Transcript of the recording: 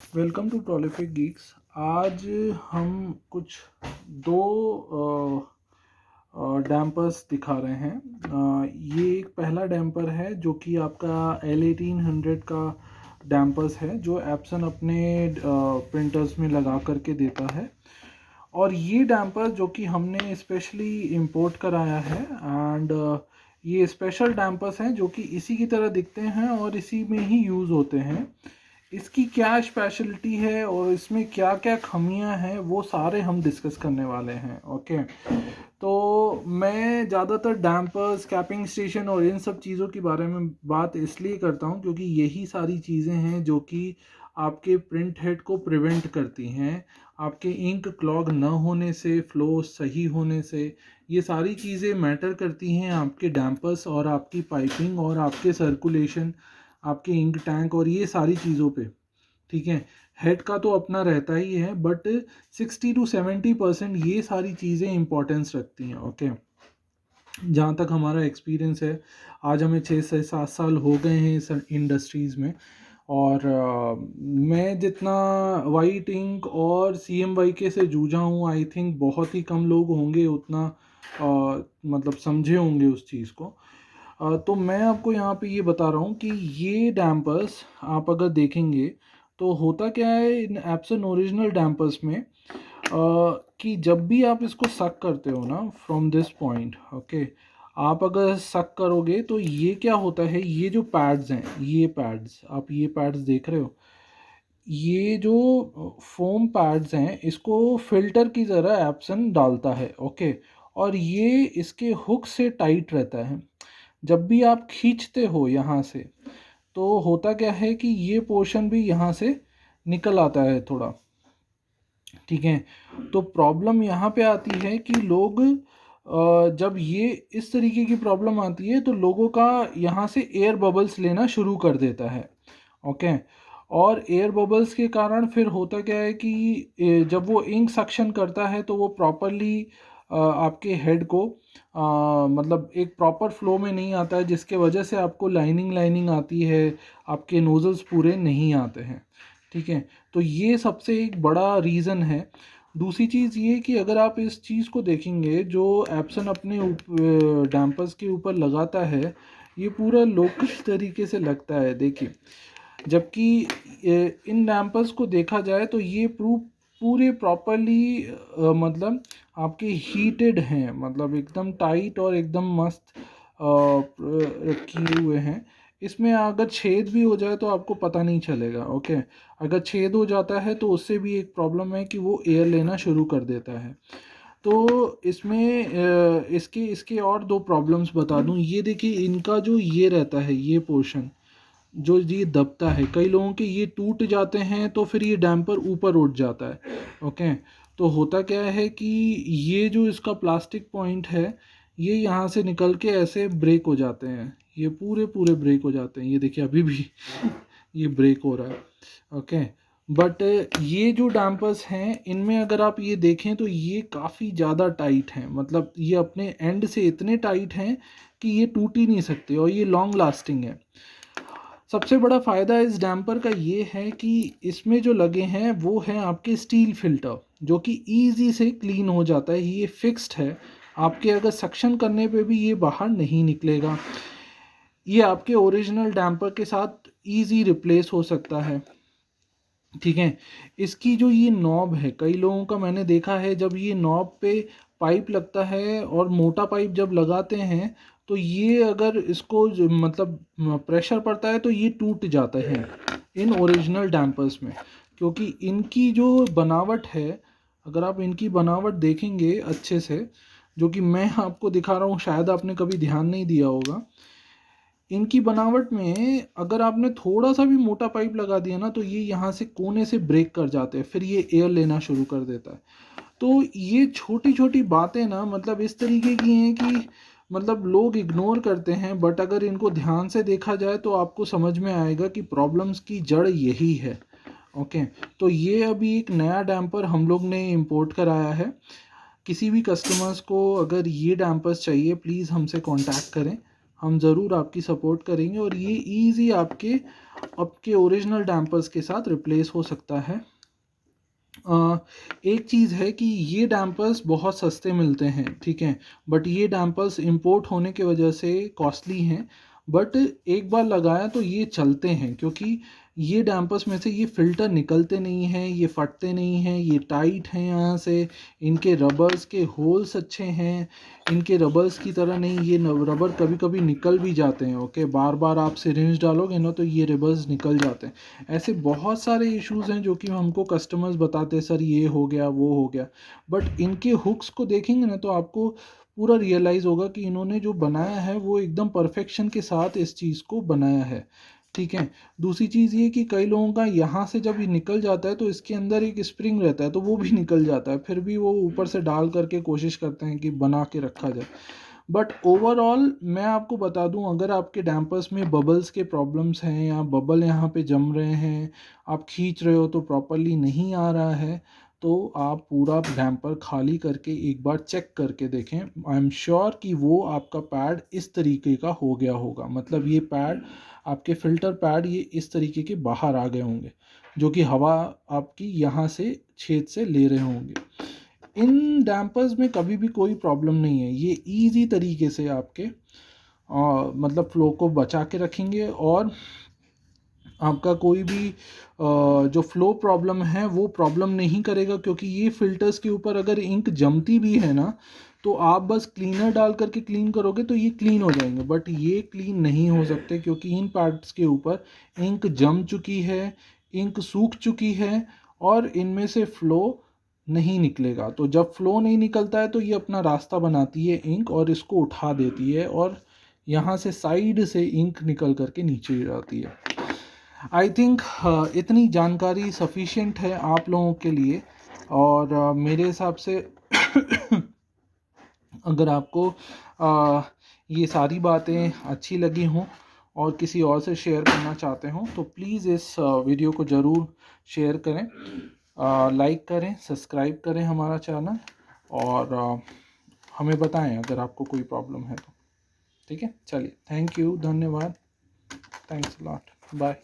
Welcome to prolific Geeks. आज हम कुछ दो डैम्पर्स दिखा रहे हैं। ये एक पहला डैम्पर है जो कि आपका L1800 का डैम्पर्स है जो एप्सन अपने प्रिंटर्स में लगा करके देता है। और ये डैम्पर जो कि हमने स्पेशली इंपोर्ट कराया है एंड ये स्पेशल डैम्पर्स हैं जो कि इसी की तरह दिखते हैं और इसी में ही यूज़ होते हैं। इसकी क्या स्पेशलिटी है और इसमें क्या क्या खामियां हैं वो सारे हम डिस्कस करने वाले हैं। ओके, तो मैं ज़्यादातर डैम्पर्स, कैपिंग स्टेशन और इन सब चीज़ों के बारे में बात इसलिए करता हूँ क्योंकि यही सारी चीज़ें हैं जो कि आपके प्रिंट हेड को प्रिवेंट करती हैं, आपके इंक क्लॉग न होने से, फ्लो सही होने से। ये सारी चीज़ें मैटर करती हैं आपके डैम्पर्स और आपकी पाइपिंग और आपके सर्कुलेशन, आपके इंक टैंक और ये सारी चीज़ों पे। ठीक है, हेड का तो अपना रहता ही है बट 60 to 70% ये सारी चीज़ें इंपॉर्टेंस रखती हैं। ओके, जहाँ तक हमारा एक्सपीरियंस है, आज हमें 6 से 7 साल हो गए हैं इस इंडस्ट्रीज़ में। और मैं जितना वाइट इंक और CMYK से जूझा हूँ, आई थिंक बहुत ही कम लोग होंगे उतना मतलब समझे होंगे उस चीज़ को। तो मैं आपको यहाँ पे ये बता रहा हूँ कि ये डैम्पर्स आप अगर देखेंगे तो होता क्या है इन एप्सन ओरिजिनल डैम्पर्स में, कि जब भी आप इसको सक करते हो ना फ्रॉम दिस पॉइंट, ओके, आप अगर सक करोगे तो ये क्या होता है, ये जो पैड्स हैं, ये पैड्स आप ये पैड्स देख रहे हो, ये जो फोम पैड्स हैं इसको फिल्टर की तरह एप्सन डालता है। ओके, और ये इसके हुक से टाइट रहता है। जब भी आप खींचते हो यहाँ से तो होता क्या है कि ये पोर्शन भी यहाँ से निकल आता है थोड़ा। ठीक है, तो प्रॉब्लम यहाँ पे आती है कि लोग जब ये इस तरीके की प्रॉब्लम आती है तो लोगों का यहाँ से एयर बबल्स लेना शुरू कर देता है। ओके, और एयर बबल्स के कारण फिर होता क्या है कि जब वो इंक सक्शन करता है तो वो प्रॉपरली आपके हेड को मतलब एक प्रॉपर फ्लो में नहीं आता है, जिसके वजह से आपको लाइनिंग लाइनिंग आती है, आपके नोजल्स पूरे नहीं आते हैं। ठीक है, तो ये सबसे एक बड़ा रीज़न है। दूसरी चीज़ ये कि अगर आप इस चीज़ को देखेंगे जो एप्सन अपने डैम्पर्स के ऊपर लगाता है, ये पूरा लोकल तरीके से लगता है देखिए। जबकि इन डैम्पर्स को देखा जाए तो ये पूरे प्रॉपरली आपके हीटेड हैं, मतलब एकदम टाइट और एकदम मस्त किए हुए हैं। इसमें अगर छेद भी हो जाए तो आपको पता नहीं चलेगा। ओके, अगर छेद हो जाता है तो उससे भी एक प्रॉब्लम है कि वो एयर लेना शुरू कर देता है। तो इसमें इसके इसके और दो प्रॉब्लम्स बता दूं। ये देखिए, इनका जो ये रहता है, ये पोर्शन जो ये दबता है, कई लोगों के ये टूट जाते हैं तो फिर ये डैम्पर ऊपर उठ जाता है। ओके, तो होता क्या है कि ये जो इसका प्लास्टिक पॉइंट है ये यहाँ से निकल के ऐसे ब्रेक हो जाते हैं, ये पूरे पूरे ब्रेक हो जाते हैं। ये देखिए अभी भी ये ब्रेक हो रहा है। ओके, बट ये जो डैम्पर्स हैं इनमें अगर आप ये देखें तो ये काफ़ी ज़्यादा टाइट हैं, मतलब ये अपने एंड से इतने टाइट हैं कि ये टूट ही नहीं सकते और ये लॉन्ग लास्टिंग है। सबसे बड़ा फ़ायदा इस डैम्पर का ये है कि इसमें जो लगे हैं वो हैं आपके स्टील फिल्टर, जो कि ईजी से क्लीन हो जाता है। ये फिक्स्ड है, आपके अगर सक्शन करने पे भी ये बाहर नहीं निकलेगा। ये आपके ओरिजिनल डैम्पर के साथ ईजी रिप्लेस हो सकता है। ठीक है, इसकी जो ये नॉब है, कई लोगों का मैंने देखा है जब ये नॉब पे पाइप लगता है और मोटा पाइप जब लगाते हैं तो ये अगर इसको मतलब प्रेशर पड़ता है तो ये टूट जाता है इन ओरिजिनल डैम्पर्स में, क्योंकि इनकी जो बनावट है, अगर आप इनकी बनावट देखेंगे अच्छे से, जो कि मैं आपको दिखा रहा हूँ, शायद आपने कभी ध्यान नहीं दिया होगा। इनकी बनावट में अगर आपने थोड़ा सा भी मोटा पाइप लगा दिया ना तो ये यहाँ से कोने से ब्रेक कर जाते हैं, फिर ये एयर लेना शुरू कर देता है। तो ये छोटी छोटी बातें ना मतलब इस तरीके की हैं कि मतलब लोग इग्नोर करते हैं, बट अगर इनको ध्यान से देखा जाए तो आपको समझ में आएगा कि प्रॉब्लम्स की जड़ यही है। ओके, तो ये अभी एक नया डैम्पर हम लोग ने इंपोर्ट कराया है। किसी भी कस्टमर्स को अगर ये डैम्पर्स चाहिए प्लीज़ हमसे कांटेक्ट करें। हम ज़रूर आपकी सपोर्ट करेंगे और ये ईज़ी आपके ओरिजिनल डैम्पर्स के साथ रिप्लेस हो सकता है। एक चीज़ है कि ये डैम्पर्स बहुत सस्ते मिलते हैं, ठीक है, बट ये डैम्पर्स इंपोर्ट होने की वजह से कॉस्टली हैं। बट एक बार लगाया तो ये चलते हैं, क्योंकि ये डैम्पर्स में से ये फ़िल्टर निकलते नहीं हैं, ये फटते नहीं हैं, ये टाइट हैं यहाँ से, इनके रबर्स के होल्स अच्छे हैं, इनके रबर्स की तरह नहीं, ये रबर कभी कभी निकल भी जाते हैं। ओके, बार बार आप सिरिंज डालोगे ना तो ये रबर्स निकल जाते हैं। ऐसे बहुत सारे इश्यूज़ हैं जो कि हमको कस्टमर्स बताते हैं, सर ये हो गया वो हो गया। बट इनके हुक्स को देखेंगे ना तो आपको पूरा रियलाइज़ होगा कि इन्होंने जो बनाया है वो एकदम परफेक्शन के साथ इस चीज़ को बनाया है, ठीक है। दूसरी चीज़ ये कि कई लोगों का यहाँ से जब ये निकल जाता है तो इसके अंदर एक स्प्रिंग रहता है तो वो भी निकल जाता है, फिर भी वो ऊपर से डाल करके कोशिश करते हैं कि बना के रखा जाए। बट ओवरऑल मैं आपको बता दूं, अगर आपके डैम्पर्स में बबल्स के प्रॉब्लम्स हैं या बबल यहाँ पे जम रहे हैं, आप खींच रहे हो तो प्रॉपरली नहीं आ रहा है, तो आप पूरा डैम्पर खाली करके एक बार चेक करके देखें। आई एम श्योर कि वो आपका पैड इस तरीके का हो गया होगा, मतलब ये पैड आपके फ़िल्टर पैड ये इस तरीके के बाहर आ गए होंगे, जो कि हवा आपकी यहाँ से छेद से ले रहे होंगे। इन डैम्पर्स में कभी भी कोई प्रॉब्लम नहीं है, ये इजी तरीके से आपके मतलब फ्लो को बचा के रखेंगे, और आपका कोई भी जो फ्लो प्रॉब्लम है वो प्रॉब्लम नहीं करेगा, क्योंकि ये फ़िल्टर्स के ऊपर अगर इंक जमती भी है ना तो आप बस क्लीनर डाल करके क्लीन करोगे तो ये क्लीन हो जाएंगे, बट ये क्लीन नहीं हो सकते क्योंकि इन पार्ट्स के ऊपर इंक जम चुकी है, इंक सूख चुकी है, और इनमें से फ़्लो नहीं निकलेगा। तो जब फ़्लो नहीं निकलता है तो ये अपना रास्ता बनाती है इंक, और इसको उठा देती है, और यहाँ से साइड से इंक निकल करके नीचे जाती है। आई थिंक इतनी जानकारी सफिशिएंट है आप लोगों के लिए, और मेरे हिसाब से अगर आपको ये सारी बातें अच्छी लगी हों और किसी और से शेयर करना चाहते हो तो प्लीज़ इस वीडियो को ज़रूर शेयर करें, लाइक करें, सब्सक्राइब करें हमारा चैनल, और हमें बताएं अगर आपको कोई प्रॉब्लम है तो। ठीक है, चलिए, थैंक यू, धन्यवाद, थैंक्स अ लॉट, बाय।